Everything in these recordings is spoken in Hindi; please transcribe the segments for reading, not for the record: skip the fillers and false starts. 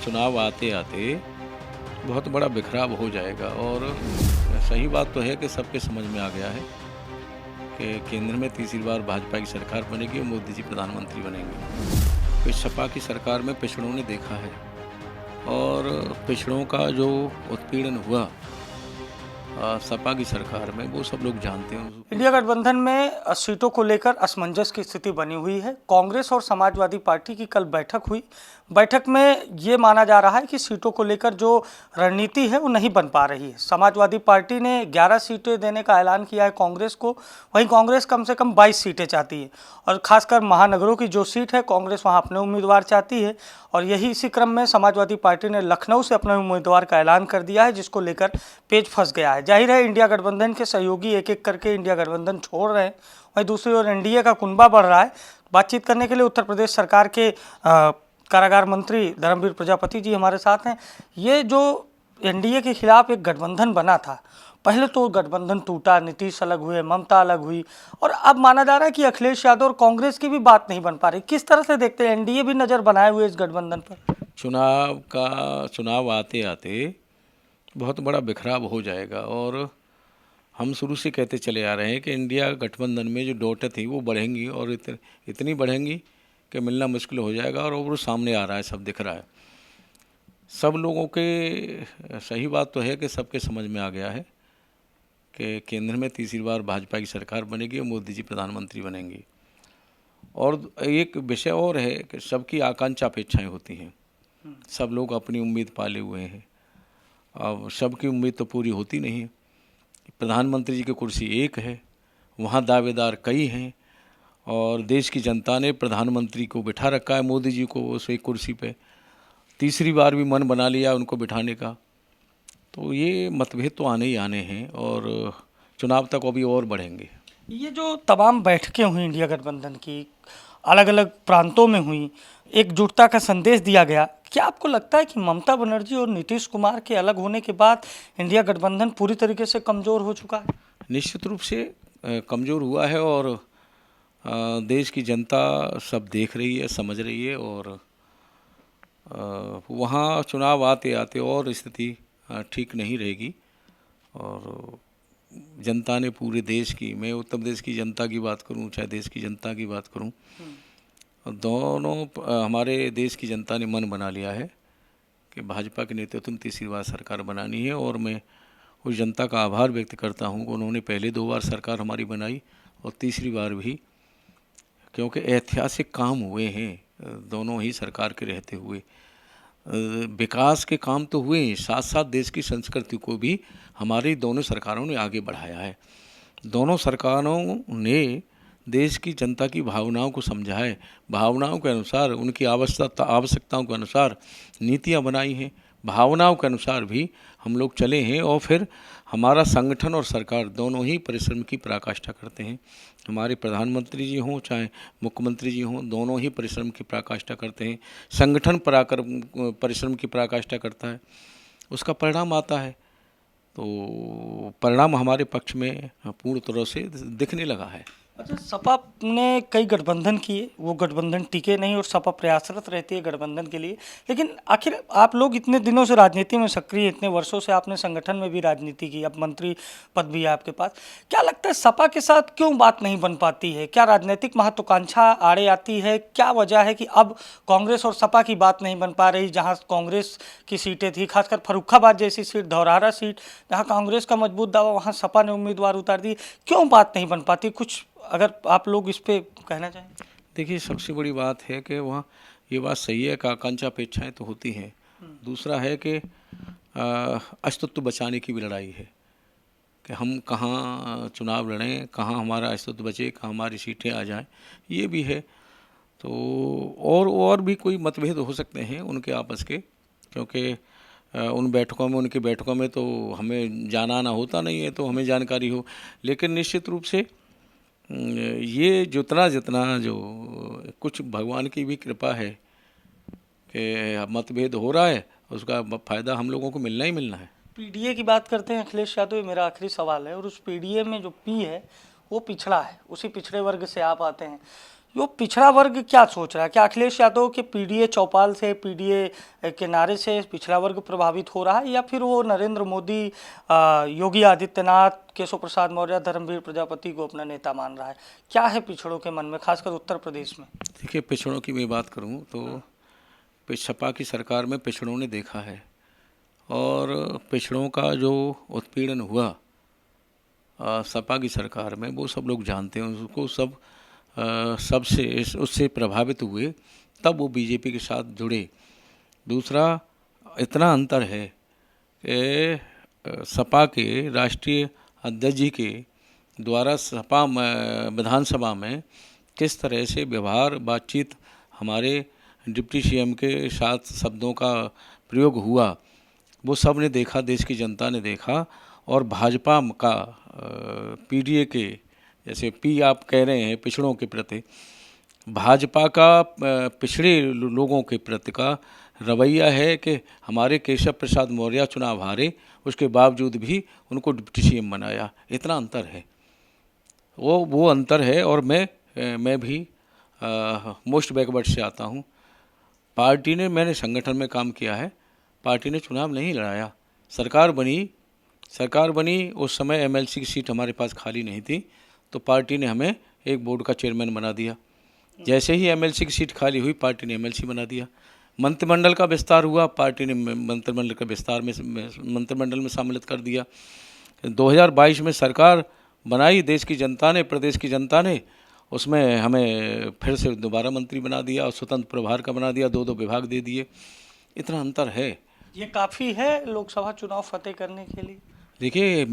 चुनाव आते आते बहुत बड़ा बिखराव हो जाएगा। और सही बात तो है कि सबके समझ में आ गया है कि केंद्र में तीसरी बार भाजपा की सरकार बनेगी और मोदी जी प्रधानमंत्री बनेंगे। तो सपा की सरकार में पिछड़ों ने देखा है और पिछड़ों का जो उत्पीड़न हुआ सपा की सरकार में, वो सब लोग जानते हैं। इंडिया गठबंधन में सीटों को लेकर असमंजस की स्थिति बनी हुई है। कांग्रेस और समाजवादी पार्टी की कल बैठक हुई। बैठक में ये माना जा रहा है कि सीटों को लेकर जो रणनीति है वो नहीं बन पा रही है। समाजवादी पार्टी ने 11 सीटें देने का ऐलान किया है कांग्रेस को, वहीं कांग्रेस कम से कम 22 सीटें चाहती है और खासकर महानगरों की जो सीट है कांग्रेस वहाँ अपने उम्मीदवार चाहती है। और यही इसी क्रम में समाजवादी पार्टी ने लखनऊ से अपने उम्मीदवार का ऐलान कर दिया है, जिसको लेकर पेच फंस गया है। जाहिर है इंडिया गठबंधन के सहयोगी एक एक करके इंडिया गठबंधन छोड़ रहे हैं, वहीं दूसरी ओर एनडीए का कुनबा बढ़ रहा है। बातचीत करने के लिए उत्तर प्रदेश सरकार के कारागार मंत्री धर्मवीर प्रजापति जी हमारे साथ हैं। ये जो एनडीए के खिलाफ एक गठबंधन बना था, पहले तो गठबंधन टूटा, नीतीश अलग हुए, ममता अलग हुई और अब माना जा रहा है कि अखिलेश यादव और कांग्रेस की भी बात नहीं बन पा रही। किस तरह से देखते हैं, एनडीए भी नज़र बनाए हुए इस गठबंधन पर? चुनाव आते आते बहुत बड़ा बिखराव हो जाएगा। और हम शुरू से कहते चले आ रहे हैं कि इंडिया गठबंधन में जो डोटें थी वो बढ़ेंगी और इतनी बढ़ेंगी कि मिलना मुश्किल हो जाएगा। और वो सामने आ रहा है, सब दिख रहा है सब लोगों के। सही बात तो है कि सबके समझ में आ गया है कि केंद्र में तीसरी बार भाजपा की सरकार बनेगी और मोदी जी प्रधानमंत्री बनेंगे। और एक विषय और है कि सबकी आकांक्षा अपेक्षाएं होती हैं, सब लोग अपनी उम्मीद पाले हुए हैं। अब सबकी उम्मीद तो पूरी होती नहीं है। प्रधानमंत्री जी की कुर्सी एक है, वहाँ दावेदार कई हैं और देश की जनता ने प्रधानमंत्री को बिठा रखा है, मोदी जी को उस एक कुर्सी पे तीसरी बार भी मन बना लिया उनको बिठाने का। तो ये मतभेद तो आने ही आने हैं और चुनाव तक अभी और बढ़ेंगे। ये जो तमाम बैठकें हुई इंडिया गठबंधन की, अलग अलग प्रांतों में हुई, एकजुटता का संदेश दिया गया, क्या आपको लगता है कि ममता बनर्जी और नीतीश कुमार के अलग होने के बाद इंडिया गठबंधन पूरी तरीके से कमज़ोर हो चुका है? निश्चित रूप से कमज़ोर हुआ है और देश की जनता सब देख रही है, समझ रही है। और वहाँ चुनाव आते आते और स्थिति ठीक नहीं रहेगी। और जनता ने पूरे देश की, मैं उत्तर प्रदेश की जनता की बात करूं चाहे देश की जनता की बात करूं, दोनों हमारे देश की जनता ने मन बना लिया है कि भाजपा के नेतृत्व में तीसरी बार सरकार बनानी है। और मैं उस जनता का आभार व्यक्त करता हूं कि उन्होंने पहले 2 बार सरकार हमारी बनाई और तीसरी बार भी, क्योंकि ऐतिहासिक काम हुए हैं दोनों ही सरकार के रहते हुए। विकास के काम तो हुए हैं, साथ साथ देश की संस्कृति को भी हमारी दोनों सरकारों ने आगे बढ़ाया है। दोनों सरकारों ने देश की जनता की भावनाओं को समझा है, भावनाओं के अनुसार उनकी आवश्यकताओं के अनुसार नीतियां बनाई हैं, भावनाओं के अनुसार भी हम लोग चले हैं। और फिर हमारा संगठन और सरकार दोनों ही परिश्रम की पराकाष्ठा करते हैं। हमारे प्रधानमंत्री जी हों चाहे मुख्यमंत्री जी हों, दोनों ही परिश्रम की पराकाष्ठा करते हैं। संगठन परिश्रम की पराकाष्ठा करता है, उसका परिणाम आता है। तो परिणाम हमारे पक्ष में पूर्ण तरह से दिखने लगा है। अच्छा, सपा ने कई गठबंधन किए, वो गठबंधन टिके नहीं और सपा प्रयासरत रहती है गठबंधन के लिए। लेकिन आखिर आप लोग इतने दिनों से राजनीति में सक्रिय, इतने वर्षों से आपने संगठन में भी राजनीति की, अब मंत्री पद भी है आपके पास, क्या लगता है सपा के साथ क्यों बात नहीं बन पाती है? क्या राजनीतिक महत्वाकांक्षा आड़े आती है? क्या वजह है कि अब कांग्रेस और सपा की बात नहीं बन पा रही? जहाँ कांग्रेस की सीटें थी, खासकर फर्रुखाबाद जैसी सीट, धौरहरा सीट, जहाँ कांग्रेस का मजबूत दावा, वहाँ सपा ने उम्मीदवार उतार दी, क्यों बात नहीं बन पाती? कुछ अगर आप लोग इस पे कहना चाहें। देखिए, सबसे बड़ी बात है कि वहाँ ये बात सही है कि आकांक्षा अपेक्षाएँ तो होती हैं। दूसरा है कि अस्तित्व बचाने की भी लड़ाई है कि हम कहाँ चुनाव लड़ें, कहाँ हमारा अस्तित्व बचे, कहाँ हमारी सीटें आ जाएं, ये भी है। तो और भी कोई मतभेद हो सकते हैं उनके आपस के, क्योंकि उनकी बैठकों में तो हमें जाना आना होता नहीं है, तो हमें जानकारी हो। लेकिन निश्चित रूप से ये जितना जो कुछ भगवान की भी कृपा है कि मतभेद हो रहा है, उसका फ़ायदा हम लोगों को मिलना ही मिलना है। पीडीए की बात करते हैं अखिलेश यादव, मेरा आखिरी सवाल है। और उस पीडीए में जो पी है वो पिछड़ा है, उसी पिछड़े वर्ग से आप आते हैं। यो पिछड़ा वर्ग क्या सोच रहा है? क्या अखिलेश यादव के पीडीए चौपाल से, पीडीए के नारे से पिछड़ा वर्ग प्रभावित हो रहा है, या फिर वो नरेंद्र मोदी, योगी आदित्यनाथ, केशव प्रसाद मौर्य, धर्मवीर प्रजापति को अपना नेता मान रहा है? क्या है पिछड़ों के मन में, खासकर उत्तर प्रदेश में? देखिए, पिछड़ों की मैं बात करूं तो सपा की सरकार में पिछड़ों ने देखा है, और पिछड़ों का जो उत्पीड़न हुआ सपा की सरकार में, वो सब लोग जानते हैं उसको। सबसे उससे प्रभावित हुए, तब वो बीजेपी के साथ जुड़े। दूसरा, इतना अंतर है कि सपा के राष्ट्रीय अध्यक्ष जी के द्वारा सपा विधानसभा में किस तरह से व्यवहार बातचीत हमारे डिप्टी सीएम के साथ शब्दों का प्रयोग हुआ, वो सब ने देखा, देश की जनता ने देखा। और भाजपा का पीडीए के, जैसे पी आप कह रहे हैं, पिछड़ों के प्रति, भाजपा का पिछड़े लोगों के प्रति का रवैया है कि हमारे केशव प्रसाद मौर्य चुनाव हारे, उसके बावजूद भी उनको डिप्टी सीएम बनाया। इतना अंतर है, वो अंतर है। और मैं भी मोस्ट बैकवर्ड से आता हूँ। पार्टी ने, मैंने संगठन में काम किया है, पार्टी ने चुनाव नहीं लड़ाया। सरकार बनी उस समय एमएलसी की सीट हमारे पास खाली नहीं थी, तो पार्टी ने हमें एक बोर्ड का चेयरमैन बना दिया। जैसे ही एमएलसी की सीट खाली हुई, पार्टी ने एमएलसी बना दिया। मंत्रिमंडल का विस्तार हुआ, पार्टी ने मंत्रिमंडल का विस्तार में मंत्रिमंडल में शामिल कर दिया। 2022 में सरकार बनाई देश की जनता ने, प्रदेश की जनता ने, उसमें हमें फिर से दोबारा मंत्री बना दिया और स्वतंत्र प्रभार का बना दिया, 2 विभाग दे दिए। इतना अंतर है। ये काफ़ी है लोकसभा चुनाव फतेह करने के लिए? देखिए,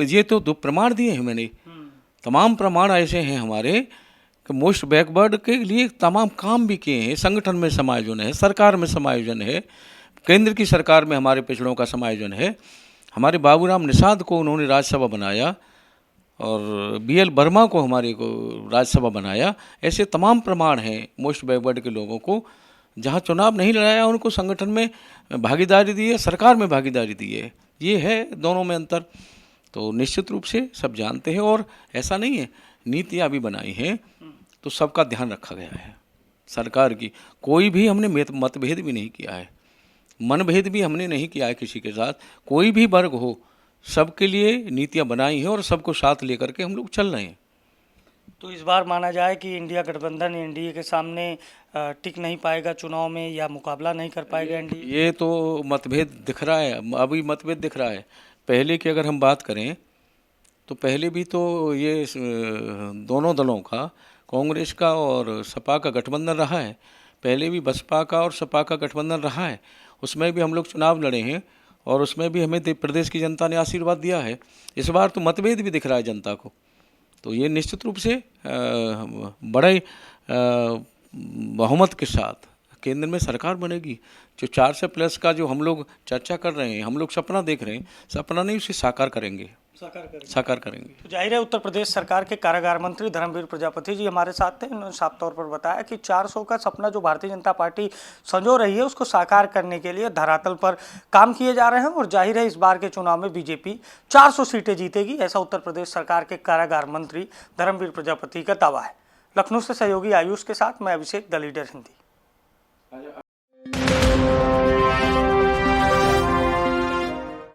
ये तो 2 प्रमाण दिए हैं मैंने। तमाम प्रमाण ऐसे हैं हमारे कि मोस्ट बैकवर्ड के लिए तमाम काम भी किए हैं। संगठन में समायोजन है, सरकार में समायोजन है, केंद्र की सरकार में हमारे पिछड़ों का समायोजन है। हमारे बाबूराम निषाद को उन्होंने राज्यसभा बनाया, और बीएल वर्मा को हमारे को राज्यसभा बनाया। ऐसे तमाम प्रमाण हैं मोस्ट बैकवर्ड के लोगों को, जहाँ चुनाव नहीं लड़ाया उनको संगठन में भागीदारी दी है, सरकार में भागीदारी दी है। ये है दोनों में अंतर। तो निश्चित रूप से सब जानते हैं, और ऐसा नहीं है, नीतियाँ भी बनाई हैं तो सबका ध्यान रखा गया है सरकार की। कोई भी हमने मतभेद भी नहीं किया है, मनभेद भी हमने नहीं किया है किसी के साथ। कोई भी वर्ग हो, सबके लिए नीतियाँ बनाई हैं और सबको साथ लेकर के हम लोग चल रहे हैं। तो इस बार माना जाए कि इंडिया गठबंधन एनडीए के सामने टिक नहीं पाएगा चुनाव में, या मुकाबला नहीं कर पाएगा एनडीए? ये तो मतभेद दिख रहा है, अभी मतभेद दिख रहा है। पहले की अगर हम बात करें तो पहले भी तो ये दोनों दलों का, कांग्रेस का और सपा का गठबंधन रहा है। पहले भी बसपा का और सपा का गठबंधन रहा है, उसमें भी हम लोग चुनाव लड़े हैं, और उसमें भी हमें प्रदेश की जनता ने आशीर्वाद दिया है। इस बार तो मतभेद भी दिख रहा है जनता को। तो ये निश्चित रूप से बड़े बहुमत के साथ केंद्र में सरकार बनेगी। जो 400+ का जो हम लोग चर्चा कर रहे हैं, हम लोग सपना देख रहे हैं, सपना नहीं, उसे साकार करेंगे। तो जाहिर है उत्तर प्रदेश सरकार के कारागार मंत्री धर्मवीर प्रजापति जी हमारे साथ थे। उन्होंने साफ तौर पर बताया कि 400 का सपना जो भारतीय जनता पार्टी संजो रही है, उसको साकार करने के लिए धरातल पर काम किए जा रहे हैं, और जाहिर है इस बार के चुनाव में बीजेपी 400 सीटें जीतेगी, ऐसा उत्तर प्रदेश सरकार के कारागार मंत्री धर्मवीर प्रजापति का दावा है। लखनऊ से सहयोगी आयुष के साथ मैं अभिषेक, द लीडर हिंदी।